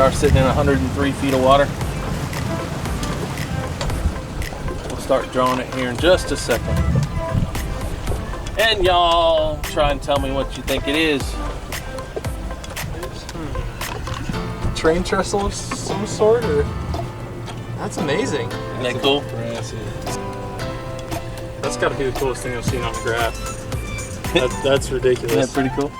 are sitting in 103 feet of water. We'll start drawing it here in just a second. And y'all try and tell me what you think it is. Train trestle of some sort, or? That's amazing. Isn't that cool? That's got to be the coolest thing I've seen on the graph. That's ridiculous. Isn't that pretty cool?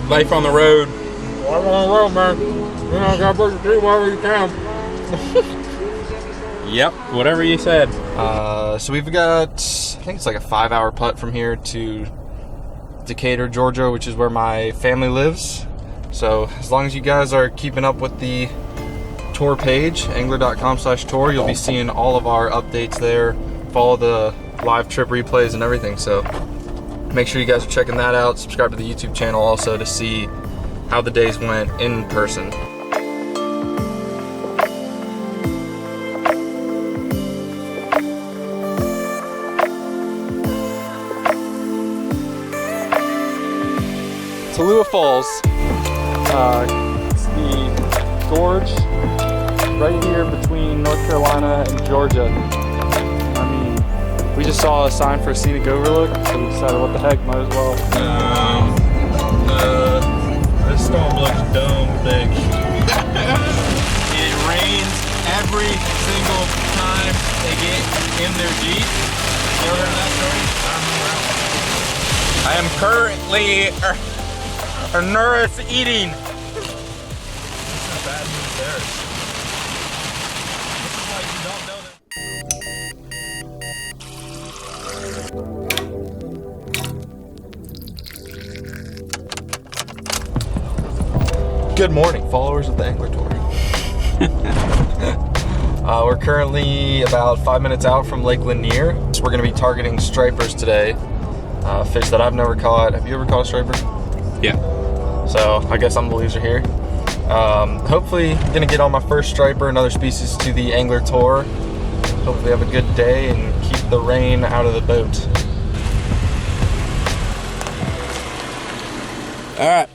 Life on the road. Life on the road, man. You know, gotta push the tree wherever you can. Yep, whatever you said. So we've got, I think it's like a 5-hour putt from here to Decatur, Georgia, which is where my family lives. So as long as you guys are keeping up with the tour page, anglr.com/tour, you'll be seeing all of our updates there. Follow the live trip replays and everything. So make sure you guys are checking that out. Subscribe to the YouTube channel also to see how the days went in person. Tallulah Falls. It's the gorge right here between North Carolina and Georgia. I mean, we just saw a sign for a scenic overlook, so we decided what the heck, might as well. This storm looks dumb big. It rains every single time they get in their Jeep. You ever heard that story? I am currently nervous eating. This is bad news there. This is why you don't know that. Good morning, followers of the Anglr Tour. We're currently about 5 minutes out from Lake Lanier. So we're gonna be targeting stripers today. Fish that I've never caught. Have you ever caught a striper? Yeah. So I guess I'm the loser here. Hopefully gonna get on my first striper, another species to the Anglr Tour. Hopefully have a good day and keep the rain out of the boat. All right,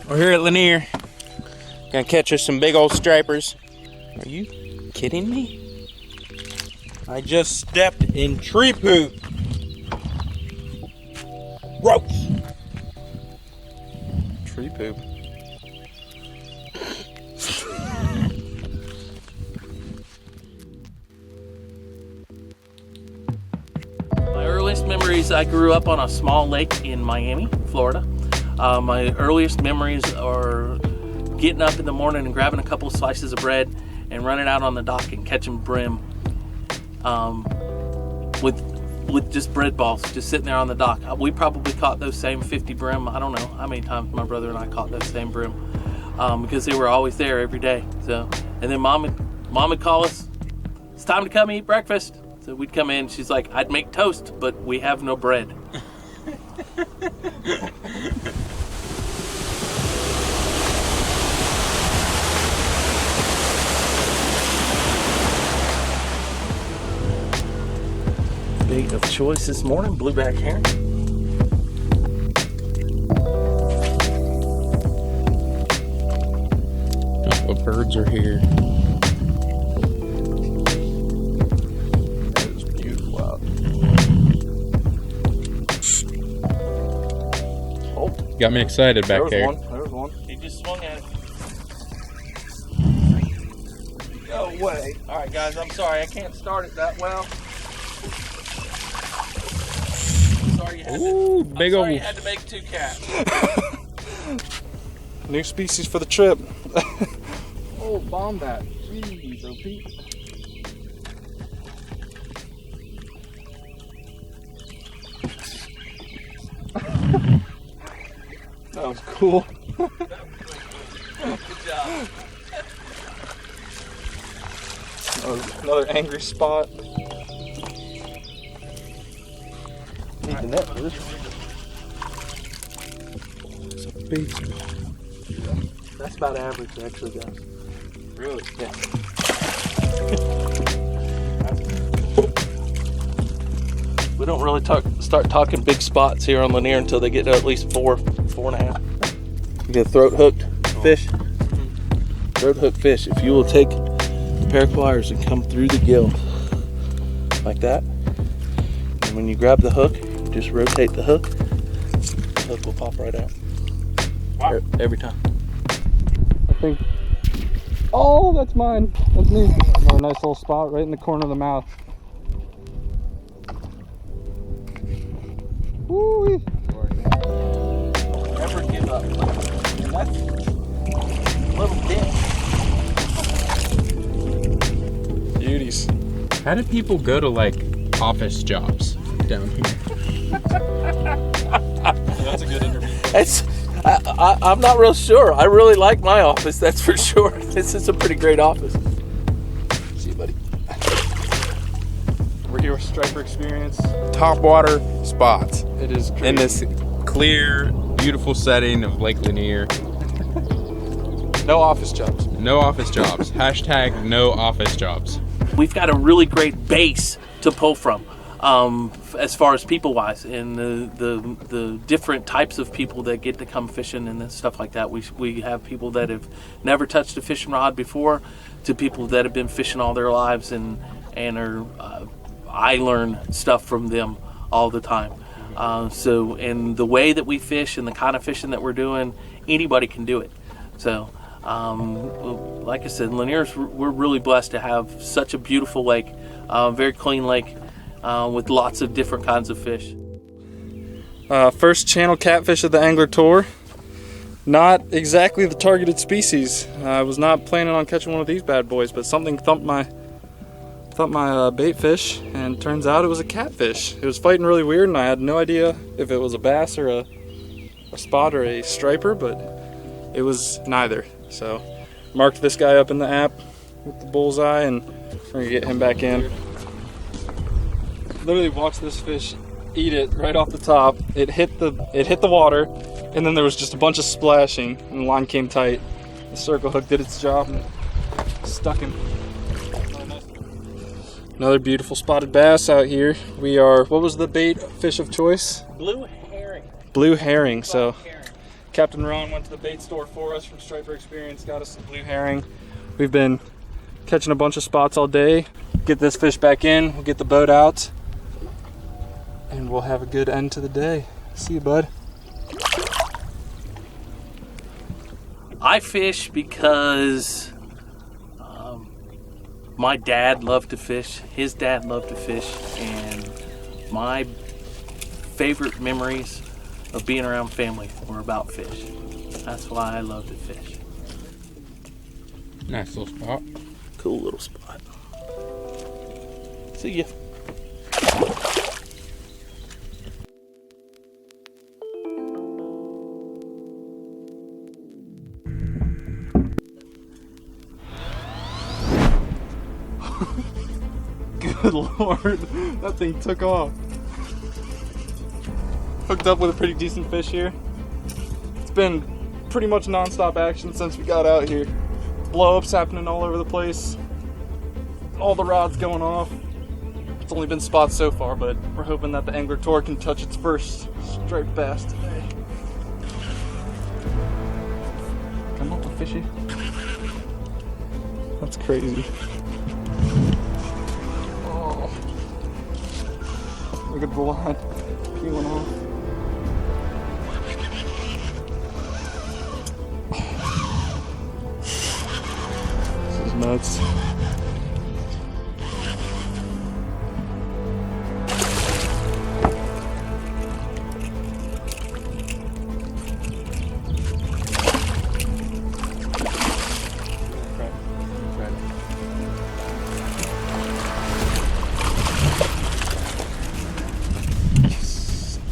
we're here at Lanier. Gonna catch us some big old stripers. Are you kidding me? I just stepped in tree poop. Gross. Tree poop. My earliest memories, I grew up on a small lake in Miami, Florida. My earliest memories are getting up in the morning and grabbing a couple of slices of bread and running out on the dock and catching brim with just bread balls, just sitting there on the dock. We probably caught those same 50 brim. I don't know how many times my brother and I caught those same brim because they were always there every day. So, and then mom would call us, it's time to come eat breakfast. So we'd come in, she's like, I'd make toast, but we have no bread. Bait of choice this morning, blueback herring. The birds are here. That is beautiful out. Oh, Got me excited back there there. was one. There was one. He just swung at it. No way. All right, guys, I'm sorry. I can't start it that well. Ooh, big old. You had to make 2 cats. New species for the trip. Oh, bomb that. Jeez, oh Pete. That was cool. Good job. Another angry spot. Need the net for this one. It's a big spot. That's about average, actually, guys. Really? Yeah. We don't really start talking big spots here on Lanier until they get to at least 4.5. You get throat hooked fish. Throat hook fish. If you will take a pair of pliers and come through the gill like that, and when you grab the hook, just rotate the hook. The hook will pop right out. Wow. Every time. I think. Oh, that's mine. That's me. Another nice little spot right in the corner of the mouth. Woo-wee. Never give up. And that's a little dip. Beauties. How do people go to like office jobs down here? That's a good interview. I'm not real sure. I really like my office, that's for sure. This is a pretty great office. See you, buddy. We're here with Striper Experience. Topwater spots It is crazy. in this clear, beautiful setting of Lake Lanier. No office jobs. No office jobs. Hashtag no office jobs. We've got a really great base to pull from, as far as people wise, and the different types of people that get to come fishing and stuff like that. We have people that have never touched a fishing rod before, to people that have been fishing all their lives and are. I learn stuff from them all the time. So, in the way that we fish and the kind of fishing that we're doing, anybody can do it. So, like I said, Lanier's, we're really blessed to have such a beautiful lake, very clean lake, with lots of different kinds of fish. First channel catfish of the Anglr tour. Not exactly the targeted species. I was not planning on catching one of these bad boys, but something thumped my bait fish, and turns out it was a catfish. It was fighting really weird, and I had no idea if it was a bass or a spot or a striper, but it was neither. So marked this guy up in the app with the bullseye, and we're gonna get him back in. Literally watched this fish eat it right off the top. It hit the water, and then there was just a bunch of splashing, and the line came tight. The circle hook did its job and stuck him. Another beautiful spotted bass out here. We are, what was the bait fish of choice? Blue herring. Blue herring. So Captain Ron went to the bait store for us from Striper Experience, got us some blue herring. We've been catching a bunch of spots all day. Get this fish back in, we'll get the boat out, and we'll have a good end to the day. See you, bud. I fish because my dad loved to fish, his dad loved to fish, and my favorite memories of being around family were about fish. That's why I love to fish. Nice little spot. Cool little spot. See ya. Good Lord, that thing took off. Hooked up with a pretty decent fish here. It's been pretty much non-stop action since we got out here. Blow-ups happening all over the place. All the rods going off. It's only been spots so far, but we're hoping that the Anglr tour can touch its first striped bass today. Come up with fishy. That's crazy. Look at the line peeling off. This is nuts.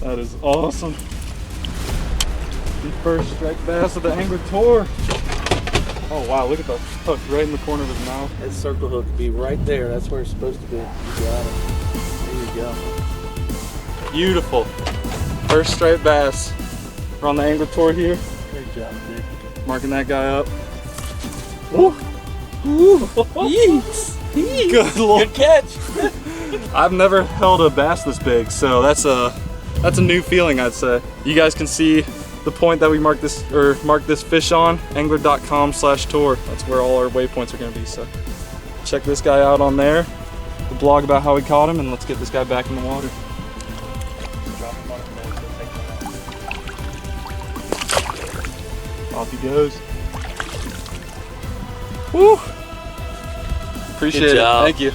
That is awesome. The first striped bass of the Anglr tour. Oh wow, look at the hook right in the corner of his mouth. That circle hook be right there. That's where it's supposed to be. You got it. There you go. Beautiful. First striped bass. We're on the Anglr tour here. Great job, Dick. Marking that guy up. Ooh. Ooh. Yeets. Good lord. Good catch. I've never held a bass this big, so that's a new feeling, I'd say. You guys can see the point that we marked this fish on, angler.com/tour. That's where all our waypoints are going to be. So check this guy out on there, the blog about how we caught him, and let's get this guy back in the water. Off he goes. Woo! Appreciate Good job. it. Thank you.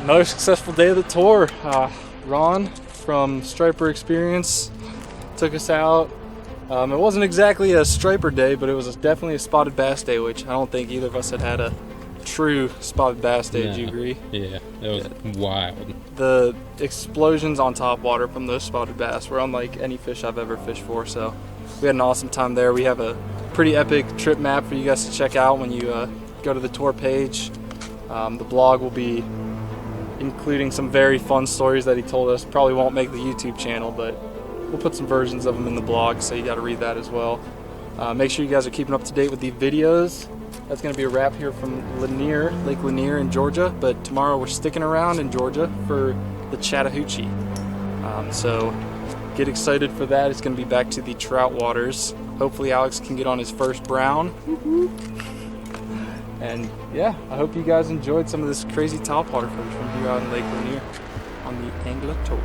Another successful day of the tour. Ron from Striper Experience took us out. It wasn't exactly a striper day, but it was definitely a spotted bass day, which I don't think either of us had a true spotted bass day. No. Do you agree? Yeah, it was wild. The explosions on Topwater from those spotted bass were unlike any fish I've ever fished for, so we had an awesome time there. We have a pretty epic trip map for you guys to check out when you go to the tour page. The blog will be including some very fun stories that he told us. Probably won't make the YouTube channel, but we'll put some versions of them in the blog, so you got to read that as well. Make sure you guys are keeping up to date with the videos. That's going to be a wrap here from Lake Lanier in Georgia, but tomorrow we're sticking around in Georgia for the Chattahoochee. So get excited for that. It's going to be back to the trout waters. Hopefully Alex can get on his first brown. And yeah, I hope you guys enjoyed some of this crazy topwater footage from here out in Lake Lanier on the Anglr tour.